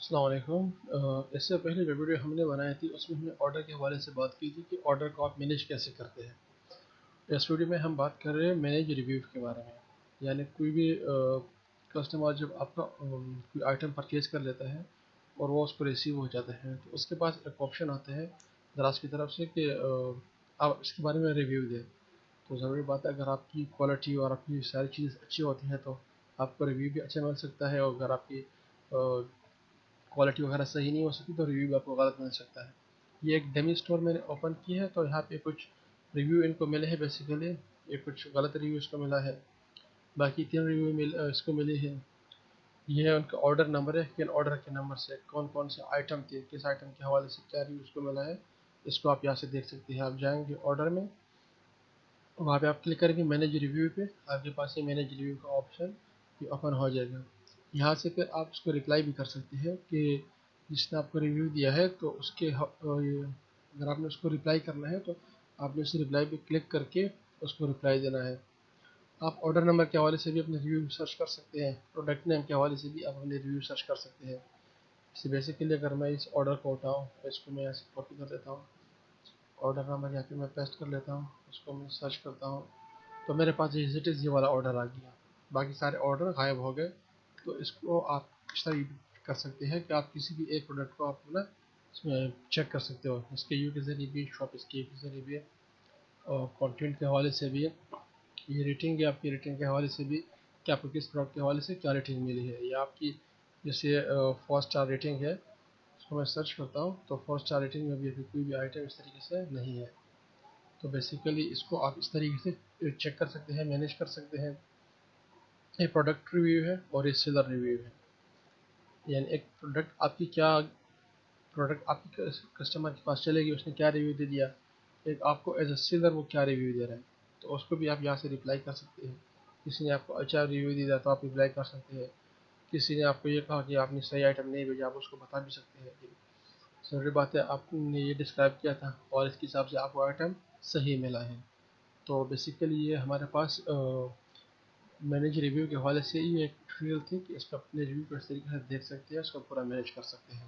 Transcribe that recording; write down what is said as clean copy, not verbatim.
अस्सलाम वालेकुम। इससे पहले जो वीडियो हमने बनाई थी उसमें हमने ऑर्डर के हवाले से बात की थी कि ऑर्डर को आप मैनेज कैसे करते हैं। इस वीडियो में हम बात कर रहे हैं मैनेज रिव्यू के बारे में। यानी कोई भी कस्टमर जब आपका कोई आइटम परचेज़ कर लेता है और वो उसको रिसीव हो जाता है तो उसके पास एक ऑप्शन आता है दराज की तरफ से कि आप इसके बारे में रिव्यू दें। तो ज़रूरी बात है, अगर आपकी क्वालिटी और आपकी सारी चीज़ अच्छी होती हैं तो आपको रिव्यू भी अच्छा मिल सकता है, और अगर आपकी क्वालिटी वगैरह सही नहीं हो सकती तो रिव्यू भी आपको गलत मिल सकता है। ये एक डमी स्टोर मैंने ओपन की है, तो यहाँ पे कुछ रिव्यू इनको मिले हैं। बेसिकली ये कुछ गलत रिव्यू इसको मिला है, बाकी 3 रिव्यू इसको मिले हैं। ये है उनका ऑर्डर नंबर है कि ऑर्डर के नंबर से कौन कौन से आइटम थे, किस आइटम के हवाले से क्या रिव्यू इसको मिला है, इसको आप यहाँ से देख सकते हैं। आप जाएंगे ऑर्डर में, वहाँ पे आप क्लिक करेंगे मैनेज रिव्यू पे, आपके पास ये मैनेज रिव्यू का ऑप्शन ये ओपन हो जाएगा। यहाँ से फिर आप उसको रिप्लाई भी कर सकते हैं कि जिसने आपको रिव्यू दिया है तो उसके अगर आपने उसको रिप्लाई करना है तो आपने उस रिप्लाई पे क्लिक करके उसको रिप्लाई देना है। आप ऑर्डर नंबर के हवाले से भी अपने रिव्यू सर्च कर सकते हैं, प्रोडक्ट नेम के हवाले से भी आप अपने रिव्यू सर्च कर सकते हैं। इसे बेसिकली अगर मैं इस ऑर्डर को उठाऊँ तो इसको मैं ऐसे कॉपी कर लेता हूँ, ऑर्डर नंबर यहाँ पे मैं पेस्ट कर लेता हूँ, उसको मैं सर्च करता हूँ तो मेरे पास ये इट इज़ ये वाला ऑर्डर आ गया। बाकी सारे ऑर्डर गायब हो गए। तो इसको आप इस तरह कर सकते हैं कि आप किसी भी एक प्रोडक्ट को आप ना इसमें चेक कर सकते हो, इसके यू के ज़रिए भी, शॉप इसके के ज़रिए भी, और कंटेंट के हवाले से भी, ये रेटिंग है आपकी रेटिंग के हवाले से भी कि आपको किस प्रोडक्ट के हवाले से क्या रेटिंग मिली है, या आपकी जैसे 4 स्टार रेटिंग है, उसको मैं सर्च करता हूँ तो 4 स्टार रेटिंग में भी अभी कोई भी आइटम इस तरीके से नहीं है। तो बेसिकली इसको आप इस तरीके से चेक कर सकते हैं, मैनेज कर सकते हैं। ये प्रोडक्ट रिव्यू है और ये सेलर रिव्यू है। यानी एक प्रोडक्ट आपकी कस्टमर के पास चलेगी, उसने क्या रिव्यू दे दिया, एक आपको एज अ सेलर वो क्या रिव्यू दे रहा है, तो उसको भी आप यहाँ से रिप्लाई कर सकते हैं। किसी ने आपको अच्छा रिव्यू दिया तो आप रिप्लाई कर सकते हैं। किसी ने आपको ये कहा कि आपने सही आइटम नहीं भेजा, आप उसको बता भी सकते हैं कि ज़रूरी बात है आपने ये डिस्क्राइब किया था और इसके हिसाब से आपको आइटम सही मिला है। तो बेसिकली ये हमारे पास मैनेज रिव्यू के हवाले से ये एक ट्यूटोरियल थी कि इसका अपने रिव्यू को इस तरीके से देख सकते हैं, इसको पूरा मैनेज कर सकते हैं।